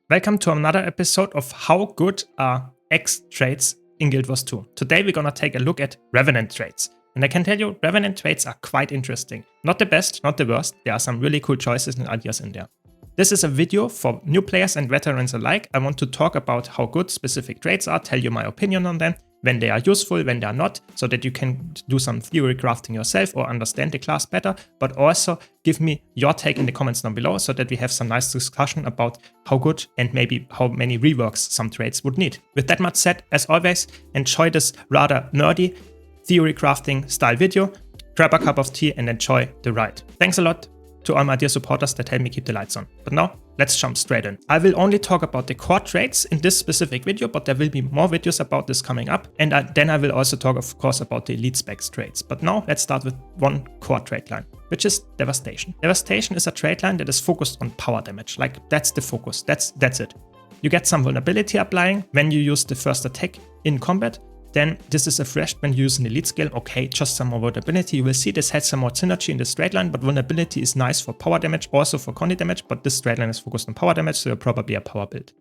Welcome to another episode of How Good Are X Trades in Guild Wars 2. Today we're gonna take a look at Revenant trades. And I can tell you, Revenant trades are quite interesting. Not the best, not the worst, there are some really cool choices and ideas in there. This is a video for new players and veterans alike. I want to talk about how good specific trades are, tell you my opinion on them, when they are useful, when they are not, so that you can do some theory crafting yourself or understand the class better, but also give me your take in the comments down below so that we have some nice discussion about how good and maybe how many reworks some trades would need. With that much said, as always, enjoy this rather nerdy theory crafting style video, grab a cup of tea and enjoy the ride. Thanks a lot to all my dear supporters that help me keep the lights on. But now, let's jump straight in. I will only talk about the core trades in this specific video, but there will be more videos about this coming up. And then I will also talk, of course, about the elite specs trades. But now, let's start with one core trade line, which is Devastation. Devastation is a trade line that is focused on power damage. Like, that's the focus. That's it. You get some vulnerability applying when you use the first attack in combat. Then this is refreshed when you use an elite skill. Okay, just some more vulnerability. You will see this has some more synergy in the straight line, but vulnerability is nice for power damage, also for condi damage, but this straight line is focused on power damage, so you're probably a power build.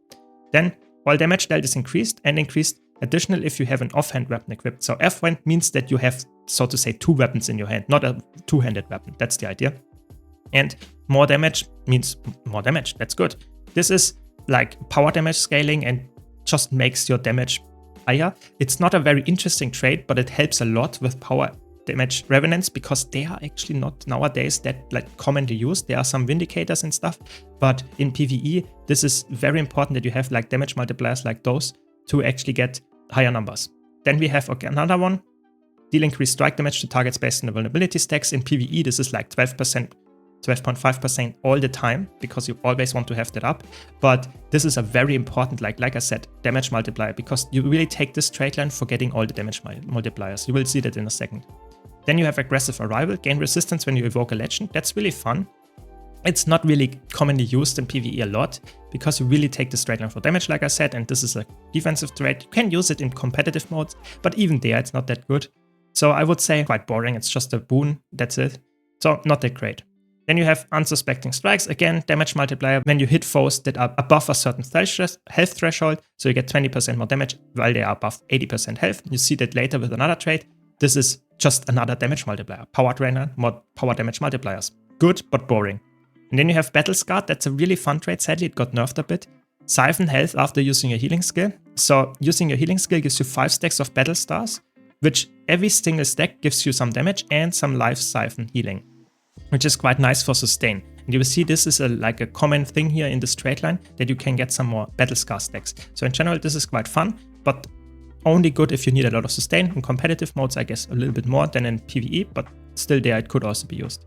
Then all damage dealt is increased and increased additional if you have an offhand weapon equipped. So F1 means that you have, so to say, two weapons in your hand, not a two-handed weapon. That's the idea. And more damage means more damage. That's good. This is like power damage scaling and just makes your damage higher. It's not a very interesting trade, but it helps a lot with power damage revenants because they are actually not nowadays that like commonly used. There are some vindicators and stuff, but in PvE, this is very important that you have like damage multipliers like those to actually get higher numbers. Then we have another one, deal increased strike damage to targets based on the vulnerability stacks. In PvE, this is like 12%. 12.5% all the time because you always want to have that up, but this is a very important, like I said, damage multiplier because you really take this trade line for getting all the damage multipliers. You will see that in a second. Then you have aggressive arrival, gain resistance when you evoke a legend. That's really fun. It's not really commonly used in PvE a lot because you really take this trade line for damage, like I said, and this is a defensive trade. You can use it in competitive modes, but even there it's not that good. So I would say quite boring. It's just a boon. That's it. So not that great. Then you have unsuspecting strikes, again, damage multiplier when you hit foes that are above a certain health threshold, so you get 20% more damage while they are above 80% health. You see that later with another trait. This is just another damage multiplier. Power drainer, more power damage multipliers. Good, but boring. And then you have Battle Scarred. That's a really fun trait. Sadly, it got nerfed a bit. Siphon health after using your healing skill. So using your healing skill gives you 5 stacks of battle stars, which every single stack gives you some damage and some life siphon healing, which is quite nice for sustain. And you will see this is like a common thing here in this trade line that you can get some more battle scar stacks. So in general, this is quite fun, but only good if you need a lot of sustain. In competitive modes, I guess a little bit more than in PvE, but still there it could also be used.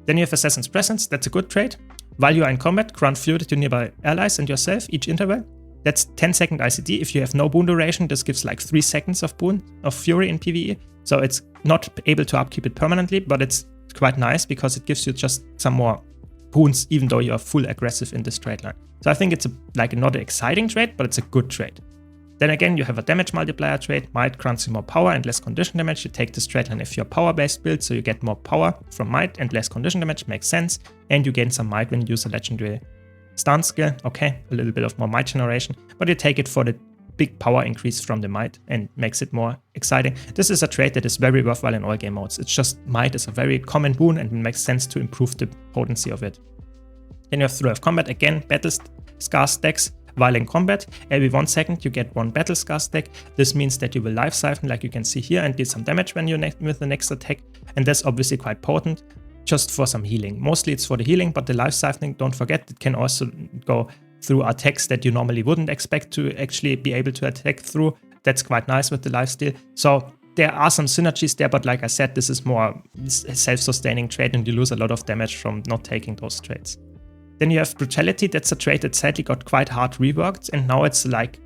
Then you have Assassin's Presence. That's a good trade. While you are in combat, grant fury to nearby allies and yourself each interval. That's 10-second ICD. If you have no boon duration, this gives like 3 seconds of boon of fury in PvE. So it's not able to upkeep it permanently, but it's quite nice because it gives you just some more boons even though you are full aggressive in this trade line. So I think it's not an exciting trade, but it's a good trade. Then again, you have a damage multiplier trade. Might grants you more power and less condition damage. You take this trade line if you're power-based build, so you get more power from might and less condition damage. Makes sense. And you gain some might when you use a legendary stance skill. Okay, a little bit of more might generation, but you take it for the big power increase from the might and makes it more exciting. This is a trait that is very worthwhile in all game modes. It's just might is a very common boon and it makes sense to improve the potency of it. Then you have Through of Combat. Again, battle scar stacks while in combat. Every 1 second you get 1 battle scar stack. This means that you will life siphon like you can see here and deal some damage when you with the next attack. And that's obviously quite potent just for some healing. Mostly it's for the healing, but the life siphoning, don't forget, it can also go through attacks that you normally wouldn't expect to actually be able to attack through. That's quite nice with the lifesteal. So there are some synergies there, but like I said, this is more self-sustaining trade and you lose a lot of damage from not taking those trades. Then you have Brutality. That's a trait that sadly got quite hard reworked and now it's like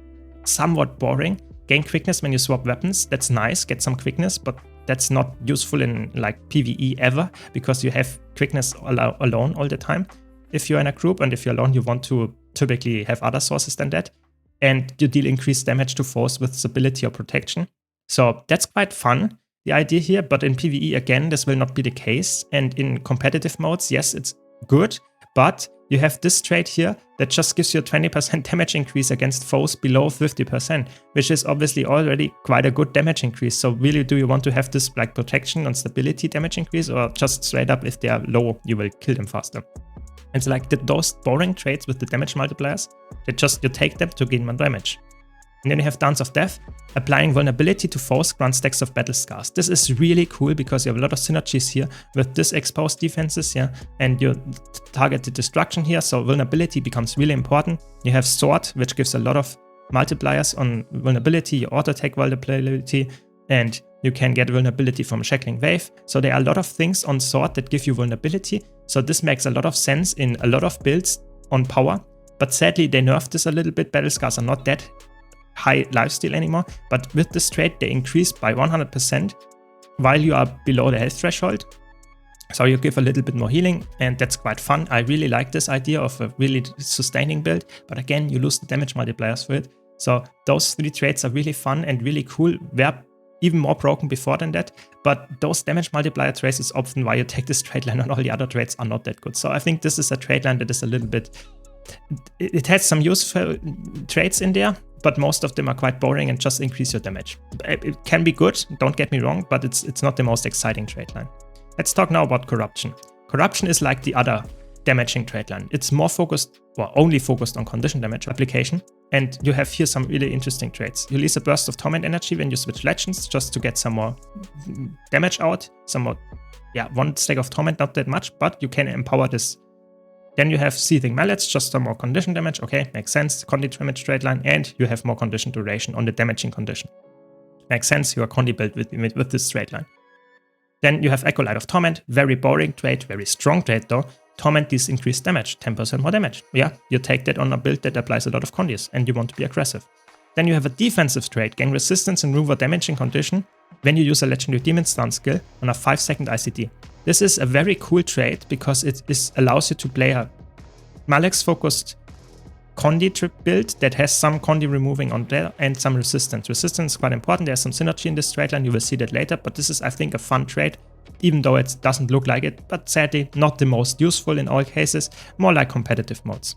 somewhat boring. Gain quickness when you swap weapons. That's nice, get some quickness, but that's not useful in like PvE ever because you have quickness alone all the time. If you're in a group and if you're alone, you want to typically have other sources than that. And you deal increased damage to foes with stability or protection. So that's quite fun, the idea here. But in PvE, again, this will not be the case. And in competitive modes, yes, it's good. But you have this trait here that just gives you a 20% damage increase against foes below 50%, which is obviously already quite a good damage increase. So really, do you want to have this like protection and stability damage increase, or just straight up if they are low, you will kill them faster? It's like those boring traits with the damage multipliers that just you take them to gain more damage. And then you have Dance of Death, applying vulnerability to foes grants stacks of battle scars. This is really cool because you have a lot of synergies here with this exposed defenses, yeah, and you targeted destruction here, so vulnerability becomes really important. You have Sword, which gives a lot of multipliers on vulnerability, your auto attack vulnerability, and you can get vulnerability from Shackling Wave. So there are a lot of things on Sword that give you vulnerability, so this makes a lot of sense in a lot of builds on power, but sadly they nerfed this a little bit. Battle scars are not that high lifesteal anymore, but with this trait they increase by 100% while you are below the health threshold, so you give a little bit more healing, and that's quite fun. I really like this idea of a really sustaining build, but again, you lose the damage multipliers for it. So those 3 traits are really fun and really cool. Were even more broken before than that, but those damage multiplier traits is often why you take this trait line, and all the other traits are not that good. So I think this is a trait line that is a little bit, it has some useful traits in there, but most of them are quite boring and just increase your damage. It can be good, don't get me wrong, but it's not the most exciting trait line. Let's talk now about Corruption. Corruption is like the other damaging trait line. It's more focused, or only focused on condition damage application, and you have here some really interesting traits. You release a burst of torment energy when you switch legends, just to get some more damage out, some more, yeah, 1 stack of torment, not that much, but you can empower this. Then you have Seething Mallets, just some more condition damage. Okay, makes sense. Condi damage straight line, and you have more condition duration on the damaging condition. Makes sense. You are Condi built with this straight line. Then you have Acolyte of Torment, very boring trait, very strong trait though. Torment deals increased damage, 10% more damage. Yeah, you take that on a build that applies a lot of condis, and you want to be aggressive. Then you have a defensive trait, gain resistance and remove a damaging condition when you use a Legendary Demon Stun skill on a 5-second ICD. This is a very cool trait because it allows you to play a Mallex focused Condi build that has some Condi removing on there and some resistance. Resistance is quite important, there's some synergy in this trait line, you will see that later, but this is, I think, a fun trait, even though it doesn't look like it, but sadly not the most useful in all cases, more like competitive modes.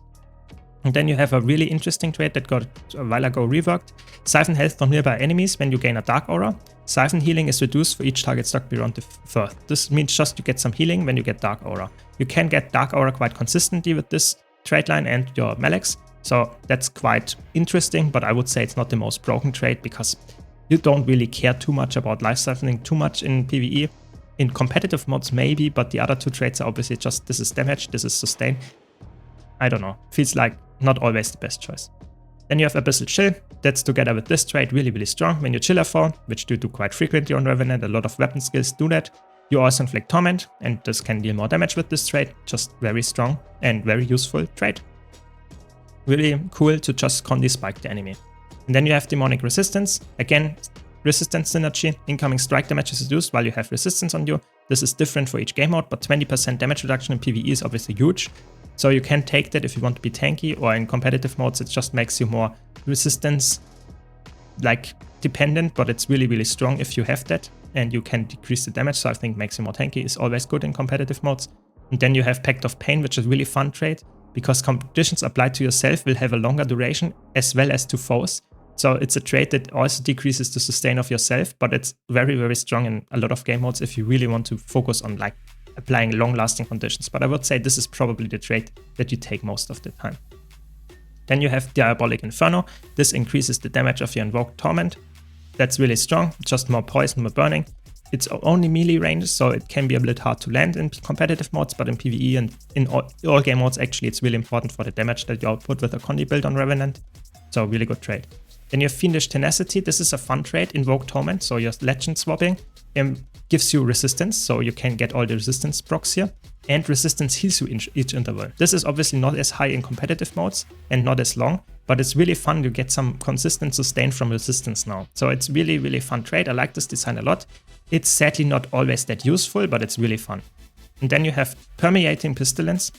And then you have a really interesting trait that got a while ago reworked. Siphon health from nearby enemies when you gain a Dark Aura. Siphon healing is reduced for each target stuck beyond the first. This means just you get some healing when you get Dark Aura. You can get Dark Aura quite consistently with this trait line and your Mallex, so that's quite interesting, but I would say it's not the most broken trait because you don't really care too much about life siphoning too much in PvE. In competitive modes maybe, but the other 2 traits are obviously just this is damage, this is sustain. I don't know, feels like not always the best choice. Then you have Abyssal Chill, that's together with this trait really, really strong. When you chill a foe, which you do quite frequently on Revenant, a lot of weapon skills do that. You also inflict Torment, and this can deal more damage with this trait, just very strong and very useful trait. Really cool to just Condi spike the enemy. And then you have Demonic Resistance, again, resistance synergy, incoming strike damage is reduced while you have resistance on you. This is different for each game mode, but 20% damage reduction in PvE is obviously huge. So you can take that if you want to be tanky, or in competitive modes it just makes you more resistance like dependent, but it's really, really strong if you have that, and you can decrease the damage, so I think makes you more tanky is always good in competitive modes. And then you have Pact of Pain, which is a really fun trait, because conditions applied to yourself will have a longer duration as well as to foes. So it's a trait that also decreases the sustain of yourself, but it's very, very strong in a lot of game modes if you really want to focus on like applying long-lasting conditions. But I would say this is probably the trait that you take most of the time. Then you have Diabolic Inferno. This increases the damage of your invoked Torment. That's really strong, just more poison, more burning. It's only melee range, so it can be a bit hard to land in competitive modes, but in PvE and in all game modes, actually, it's really important for the damage that you output with a Condi build on Revenant. So really good trait. Then you have Fiendish Tenacity. This is a fun trait, Invoke Torment, so your legend swapping gives you resistance, so you can get all the resistance procs here, and resistance heals you each interval. This is obviously not as high in competitive modes and not as long, but it's really fun to get some consistent sustain from resistance now. So it's really, really fun trait. I like this design a lot. It's sadly not always that useful, but it's really fun. And then you have Permeating Pestilence,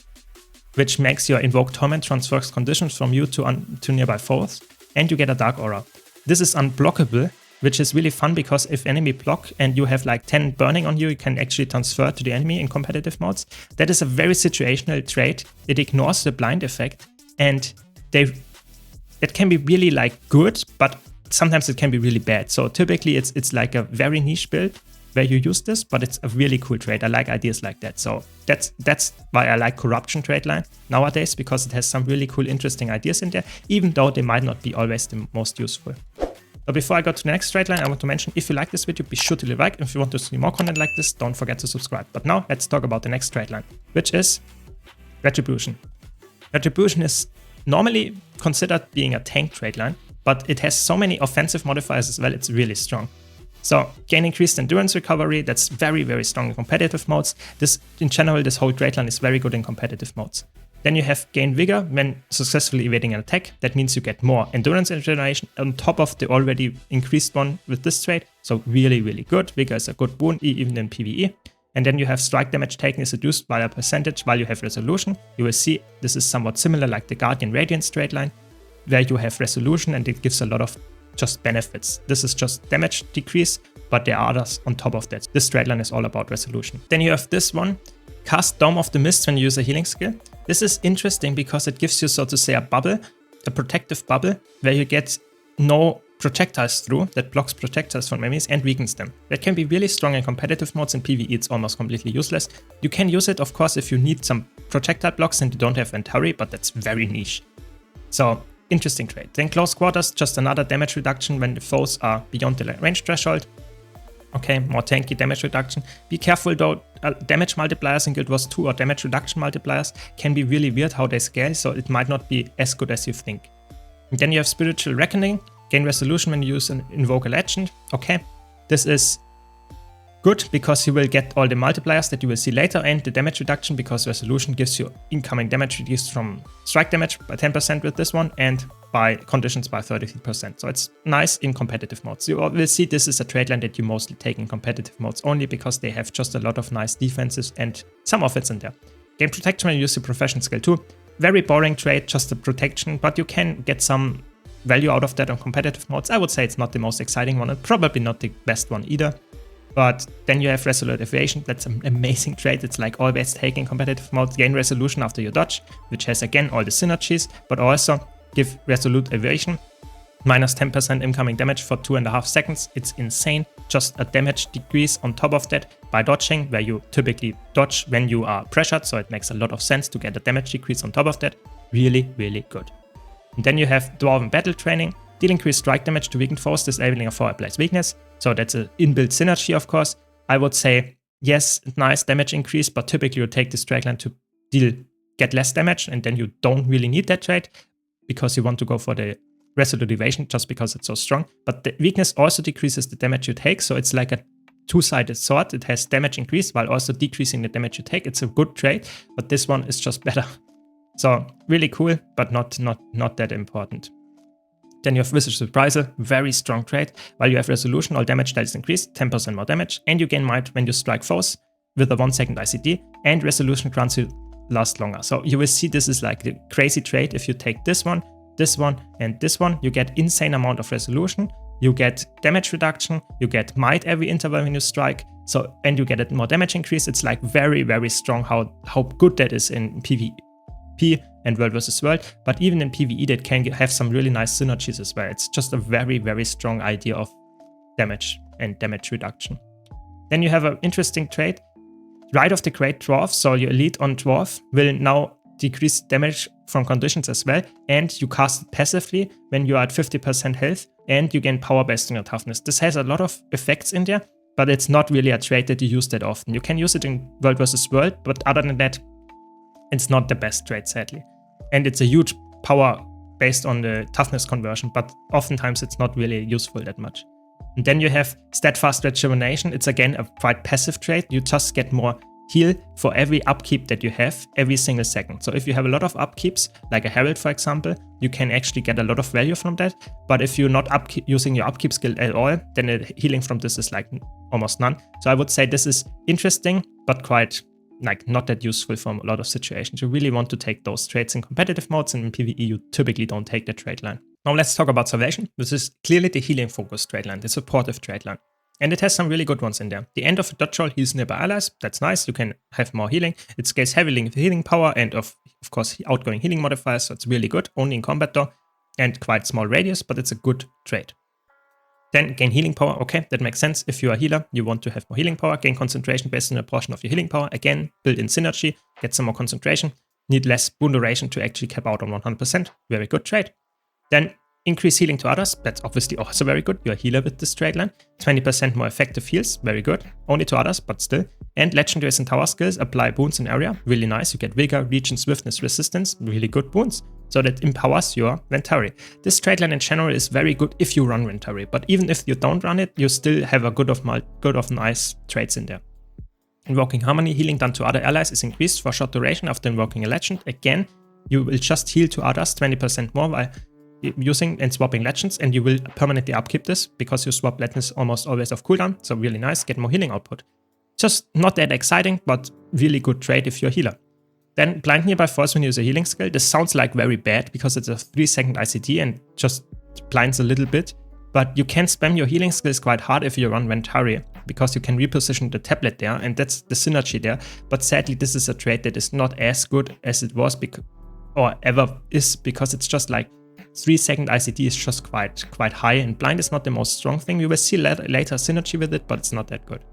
which makes your Invoke Torment transfers conditions from you to nearby foes, and you get a Dark Aura. This is unblockable which is really fun because if enemy block and you have like 10 burning on you, you can actually transfer to the enemy in competitive modes. That is a very situational trait. It ignores the blind effect, and it can be really like good, but sometimes it can be really bad. So typically it's like a very niche build where you use this, but it's a really cool trait. I like ideas like that. So that's why I like Corruption trait line nowadays, because it has some really cool, interesting ideas in there, even though they might not be always the most useful. But before I go to the next trait line, I want to mention, if you like this video, be sure to leave a like. If you want to see more content like this, don't forget to subscribe. But now let's talk about the next trait line, which is Retribution. Retribution is normally considered being a tank trait line, but it has so many offensive modifiers as well, it's really strong. So gain increased endurance recovery, that's very, very strong in competitive modes. In general, this whole trait line is very good in competitive modes. Then you have gain vigor when successfully evading an attack. That means you get more endurance regeneration on top of the already increased one with this trait. So really, really good. Vigor is a good boon, even in PvE. And then you have strike damage taken is reduced by a percentage while you have resolution. You will see this is somewhat similar like the Guardian Radiance trait line, where you have resolution and it gives a lot of just benefits. This is just damage decrease, but there are others on top of that. This trait line is all about resolution. Then you have this one, cast Dome of the Mist when you use a healing skill. This is interesting because it gives you, so to say, a bubble, a protective bubble, where you get no projectiles through that blocks projectiles from enemies and weakens them. That can be really strong in competitive modes. In PvE it's almost completely useless. You can use it, of course, if you need some projectile blocks and you don't have Venturi, but that's very niche. So interesting trait. Then Close Quarters, just another damage reduction when the foes are beyond the range threshold. Okay, more tanky damage reduction. Be careful though, damage multipliers in Guild Wars 2 or damage reduction multipliers can be really weird how they scale, so it might not be as good as you think. And then you have Spiritual Reckoning, gain resolution when you use an Invoke a Legend. Okay, this is good because you will get all the multipliers that you will see later, and the damage reduction because resolution gives you incoming damage reduced from strike damage by 10% with this one and by conditions by 33%. So it's nice in competitive modes. You will see this is a trait line that you mostly take in competitive modes only because they have just a lot of nice defenses and some of it's in there. Gain protection when you use the profession skill too. Very boring trait, just the protection, but you can get some value out of that on competitive modes. I would say it's not the most exciting one and probably not the best one either. But then you have Resolute Evasion. That's an amazing trait. It's like always taking competitive modes. Gain resolution after you dodge, which has again all the synergies, but also give Resolute Evasion minus 10% incoming damage for 2.5 seconds. It's insane. Just a damage decrease on top of that by dodging, where you typically dodge when you are pressured. So it makes a lot of sense to get a damage decrease on top of that. Really, really good. And then you have Dwarven Battle Training. Deal increased strike damage to weakened foes, disabling a foe applies weakness. So that's an inbuilt synergy, of course. I would say, yes, nice damage increase, but typically you take this trait line to get less damage, and then you don't really need that trait because you want to go for the Resolute Evasion just because it's so strong. But the weakness also decreases the damage you take, so it's like a two-sided sword. It has damage increase while also decreasing the damage you take. It's a good trait, but this one is just better. So really cool, but not that important. Then you have Visage Reprisal, very strong trait. While you have Resolution, all damage that is increased, 10% more damage, and you gain Might when you strike foes with a 1-second ICD, and Resolution grants you last longer. So you will see this is like the crazy trait. If you take this one, and this one, you get insane amount of Resolution, you get damage reduction, you get Might every interval when you strike, so and you get a more damage increase. It's like very, very strong how good that is in PvP and World vs. World, but even in PvE that can have some really nice synergies as well. It's just a very, very strong idea of damage and damage reduction. Then you have an interesting trait, Rite of the Great Dwarf. So your elite on Dwarf will now decrease damage from conditions as well, and you cast it passively when you are at 50% health, and you gain power based on your toughness. This has a lot of effects in there, but it's not really a trait that you use that often. You can use it in World vs. World, but other than that, it's not the best trait, sadly. And it's a huge power based on the toughness conversion, but oftentimes it's not really useful that much. And then you have Steadfast Rejuvenation. It's again a quite passive trait. You just get more heal for every upkeep that you have every single second. So if you have a lot of upkeeps, like a Herald for example, you can actually get a lot of value from that. But if you're not using your upkeep skill at all, then the healing from this is like almost none. So I would say this is interesting, but quite like not that useful for a lot of situations. You really want to take those traits in competitive modes, and in PvE you typically don't take the trait line. Now let's talk about Salvation. This is clearly the healing focused trade line, the supportive trade line. And it has some really good ones in there. The end of a dodge roll heals nearby allies. That's nice. You can have more healing. It scales heavily with healing power and of course outgoing healing modifiers. So it's really good. Only in combat though. And quite small radius, but it's a good trade. Then gain healing power. Okay, that makes sense. If you are a healer, you want to have more healing power. Gain concentration based on a portion of your healing power. Again, build in synergy. Get some more concentration. Need less boon duration to actually cap out on 100%. Very good trade. Then increase healing to others. That's obviously also very good. You're a healer with this trade line. 20% more effective heals. Very good. Only to others, but still. And legendaries and tower skills. Apply boons in area. Really nice. You get vigor, reach, and swiftness resistance. Really good boons. So that empowers your Ventari. This trade line in general is very good if you run Ventari. But even if you don't run it, you still have a good of nice trades in there. Invoking Harmony. Healing done to other allies is increased for a short duration after invoking a legend. Again, you will just heal to others 20% more by using and swapping legends, and you will permanently upkeep this because you swap legends almost always off cooldown. So really nice, get more healing output. Just not that exciting, but really good trade if you're a healer. Then blind nearby force when you use a healing skill. This sounds like very bad because it's a 3-second ICT and just blinds a little bit. But you can spam your healing skills quite hard if you run Ventari because you can reposition the tablet there, and that's the synergy there. But sadly, this is a trade that is not as good as it was or ever is, because it's just like 3-second ICT is just quite high, and blind is not the most strong thing. We will see later synergy with it, but it's not that good.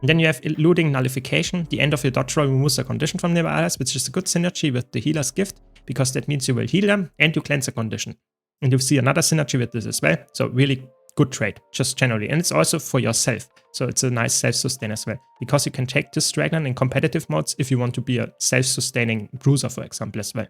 And then you have eluding nullification. The end of your dodge roll removes a condition from nearby allies, which is a good synergy with the healer's gift, because that means you will heal them and you cleanse a condition. And you see another synergy with this as well. So really good trade, just generally. And it's also for yourself. So it's a nice self-sustain as well, because you can take this trade line in competitive modes if you want to be a self-sustaining bruiser, for example, as well.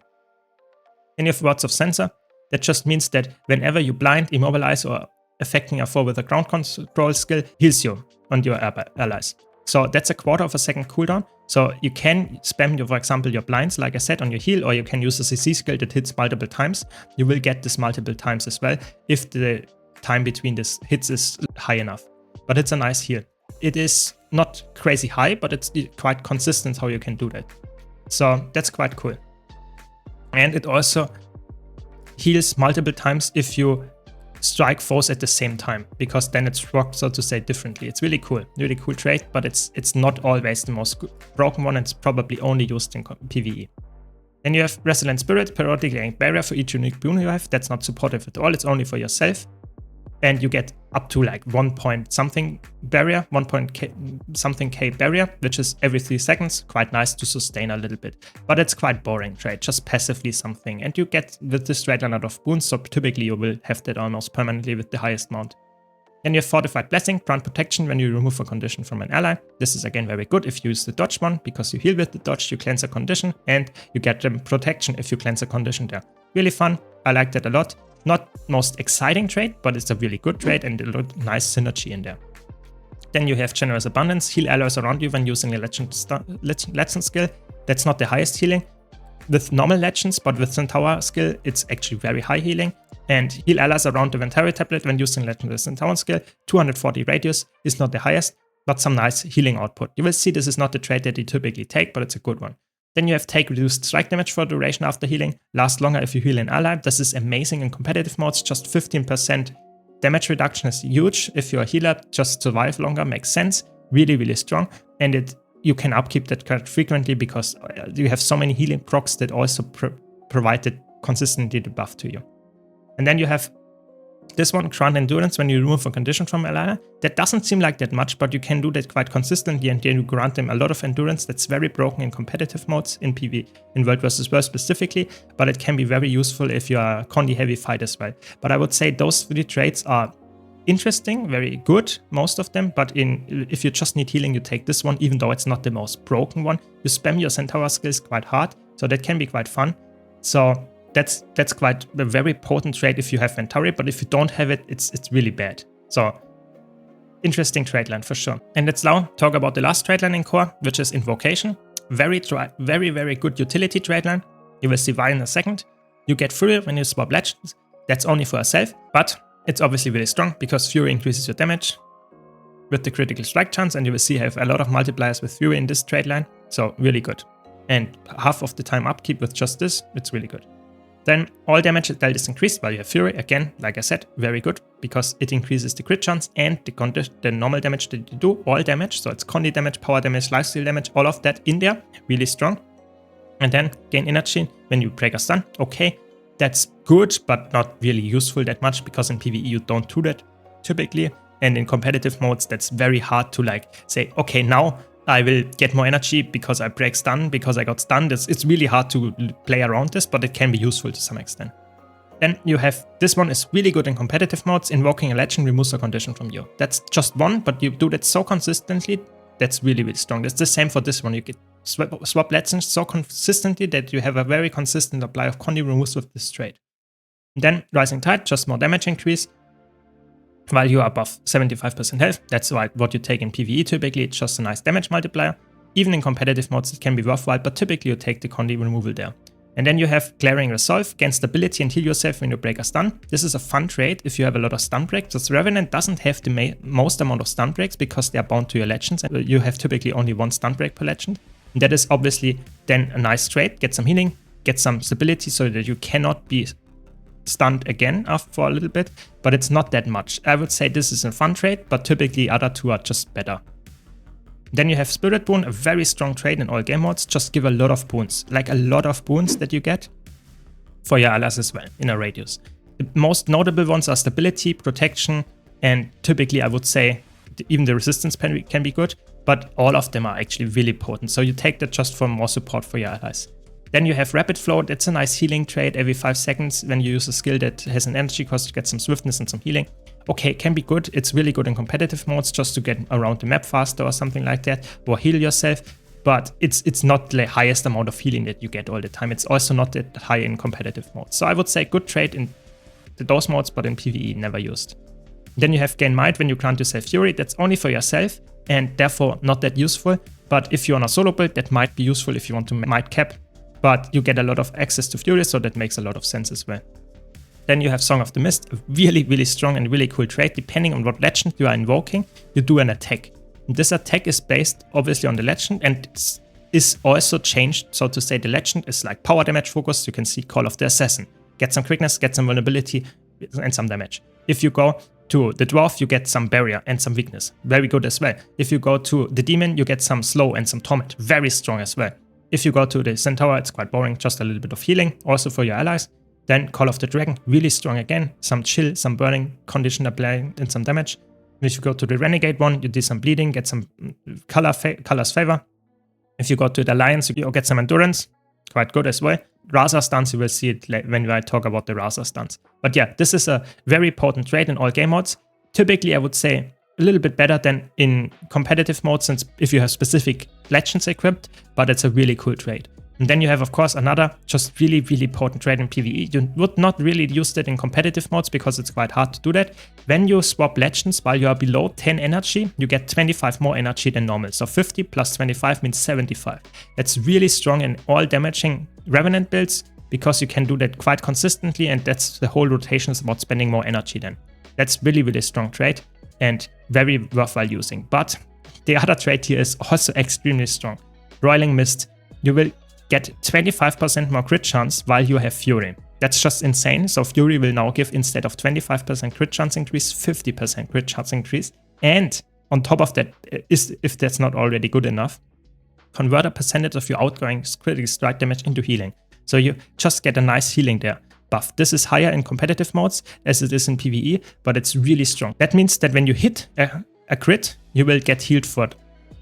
Then you have Words of Censor. That just means that whenever you blind, immobilize, or affecting a foe with a ground control skill, heals you on your allies. So that's a quarter of a second cooldown. So you can spam, for example, your blinds, like I said, on your heal, or you can use a CC skill that hits multiple times. You will get this multiple times as well if the time between this hits is high enough. But it's a nice heal. It is not crazy high, but it's quite consistent how you can do that. So that's quite cool. And it also heals multiple times if you strike foes at the same time, because then it's rocked, so to say, differently. It's really cool trade, but it's not always the most broken one. It's probably only used in PvE. Then you have Resilient Spirit, periodically barrier for each unique boon you have. That's not supportive at all. It's only for yourself. And you get up to like 1 point something barrier, 1 point something K barrier, which is every 3 seconds. Quite nice to sustain a little bit. But it's quite boring trade, just passively something. And you get with this trade a lot of boons, so typically you will have that almost permanently with the highest mount. Then you have Fortified Blessing, grant protection when you remove a condition from an ally. This is again very good if you use the dodge one, because you heal with the dodge, you cleanse a condition, and you get them protection if you cleanse a condition there. Really fun, I like that a lot. Not most exciting trade, but it's a really good trade and a nice synergy in there. Then you have Generous Abundance, heal allies around you when using a legend skill. That's not the highest healing with normal legends, but with Centaur skill, it's actually very high healing. And heal allies around the Ventari tablet when using legendary Centaur skill. 240 radius is not the highest, but some nice healing output. You will see this is not the trade that you typically take, but it's a good one. Then you have take reduced strike damage for duration after healing. Last longer if you heal an ally. This is amazing in competitive modes. Just 15% damage reduction is huge. If you're a healer, just survive longer makes sense. Really strong. And you can upkeep that quite frequently because you have so many healing procs that also provide that consistently the buff to you. And then you have this one, grant endurance when you remove a condition from an ally. That doesn't seem like that much, but you can do that quite consistently, and then you grant them a lot of endurance. That's very broken in competitive modes in PvE, in World vs. World specifically, but it can be very useful if you are a Condi heavy fight as well. But I would say those 3 traits are interesting, very good, most of them, but if you just need healing, you take this one, even though it's not the most broken one. You spam your Centaur skills quite hard, so that can be quite fun. So that's quite a very potent trade if you have Ventari, but if you don't have it, it's really bad. So interesting trade line for sure. And let's now talk about the last trade line in core, which is Invocation. Very good utility trade line. You will see why in a second. You get Fury when you swap legends. That's only for yourself, but it's obviously really strong because Fury increases your damage with the critical strike chance, and you will see I have a lot of multipliers with Fury in this trade line. So really good. And half of the time upkeep with just this, it's really good. Then all damage dealt is increased while you have Fury. Again, like I said, very good because it increases the crit chance and the normal damage that you do, all damage. So it's condi damage, power damage, lifesteal damage, all of that in there, really strong. And then gain energy when you break a stun. Okay, that's good, but not really useful that much because in PvE you don't do that typically. And in competitive modes, that's very hard to like say, okay, now I will get more energy because I break stun, because I got stunned. It's really hard to play around this, but it can be useful to some extent. Then you have, this one is really good in competitive modes. Invoking a legend removes a condition from you. That's just one, but you do that so consistently, that's really, really strong. It's the same for this one. You get swap legends so consistently that you have a very consistent apply of condi removes with this trait. Then Rising Tide, just more damage increase. While you are above 75% health, that's what you take in PvE typically, it's just a nice damage multiplier. Even in competitive modes it can be worthwhile, but typically you take the condi removal there. And then you have Glaring Resolve, gain stability and heal yourself when you break a stun. This is a fun trait if you have a lot of stun breaks. This Revenant doesn't have the most amount of stun breaks because they are bound to your legends, and you have typically only one stun break per legend. And that is obviously then a nice trait, get some healing, get some stability so that you cannot be stunned again for a little bit, but it's not that much. I would say this is a fun trait, but typically other two are just better. Then you have Spirit Boon, a very strong trait in all game modes. Just give a lot of boons, like a lot of boons that you get for your allies as well in a radius. The most notable ones are stability, protection, and typically I would say even the resistance can be good, but all of them are actually really potent. So you take that just for more support for your allies. Then you have Rapid Flow, that's a nice healing trait every 5 seconds. When you use a skill that has an energy cost, you get some swiftness and some healing. Okay, can be good, it's really good in competitive modes just to get around the map faster or something like that, or heal yourself, but it's not the highest amount of healing that you get all the time. It's also not that high in competitive modes. So I would say good trait in those modes, but in PvE never used. Then you have Gain Might when you grant yourself Fury, that's only for yourself and therefore not that useful, but if you're on a solo build, that might be useful if you want to Might cap. But you get a lot of access to Fury, so that makes a lot of sense as well. Then you have Song of the Mist, a really, really strong and really cool trait. Depending on what legend you are invoking, you do an attack. And this attack is based obviously on the legend and is also changed. So to say the legend is like power damage focused. You can see Call of the Assassin. Get some quickness, get some vulnerability and some damage. If you go to the Dwarf, you get some barrier and some weakness. Very good as well. If you go to the Demon, you get some slow and some torment. Very strong as well. If you go to the Centaur, it's quite boring, just a little bit of healing, also for your allies. Then Call of the Dragon, really strong again, some chill, some burning, condition applying, and some damage. If you go to the Renegade one, you do some bleeding, get some color's favor. If you go to the Alliance, you get some endurance, quite good as well. Rasa stance, you will see it when I talk about the Rasa stance. But yeah, this is a very potent trait in all game modes. Typically, I would say a little bit better than in competitive mode, since if you have specific legends equipped, but it's a really cool trait. And then you have, of course, another just really, really potent trait in PvE. You would not really use that in competitive modes because it's quite hard to do that. When you swap legends while you are below 10 energy, you get 25 more energy than normal. So 50 plus 25 means 75. That's really strong in all damaging Revenant builds because you can do that quite consistently, and that's the whole rotation is about spending more energy then. That's really, really strong trait and very worthwhile using. But the other trait here is also extremely strong. Roiling Mist. You will get 25% more crit chance while you have Fury. That's just insane. So Fury will now give, instead of 25% crit chance increase, 50% crit chance increase. And on top of that, if that's not already good enough, convert a percentage of your outgoing critical strike damage into healing. So you just get a nice healing there. Buff. This is higher in competitive modes as it is in PvE, but it's really strong. That means that when you hit a crit, you will get healed for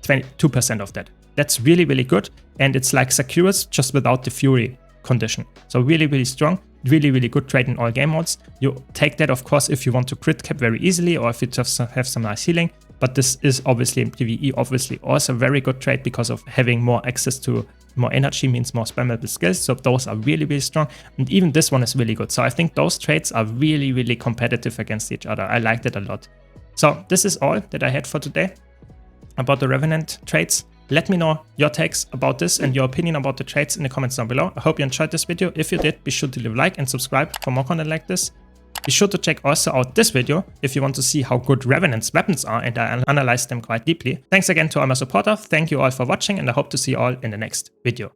22% of that. That's really, really good. And it's like Sakura's just without the Fury condition. So really, really strong. Really, really good trait in all game modes. You take that, of course, if you want to crit cap very easily or if you just have some nice healing. But this is obviously in PvE, obviously also a very good trait because of having more access to more energy means more spammable skills. So those are really, really strong. And even this one is really good. So I think those traits are really, really competitive against each other. I liked it a lot. So this is all that I had for today about the Revenant traits. Let me know your takes about this and your opinion about the traits in the comments down below. I hope you enjoyed this video. If you did, be sure to leave a like and subscribe for more content like this. Be sure to check also out this video if you want to see how good Revenant's weapons are, and I analyze them quite deeply. Thanks again to all my supporters. Thank you all for watching, and I hope to see you all in the next video.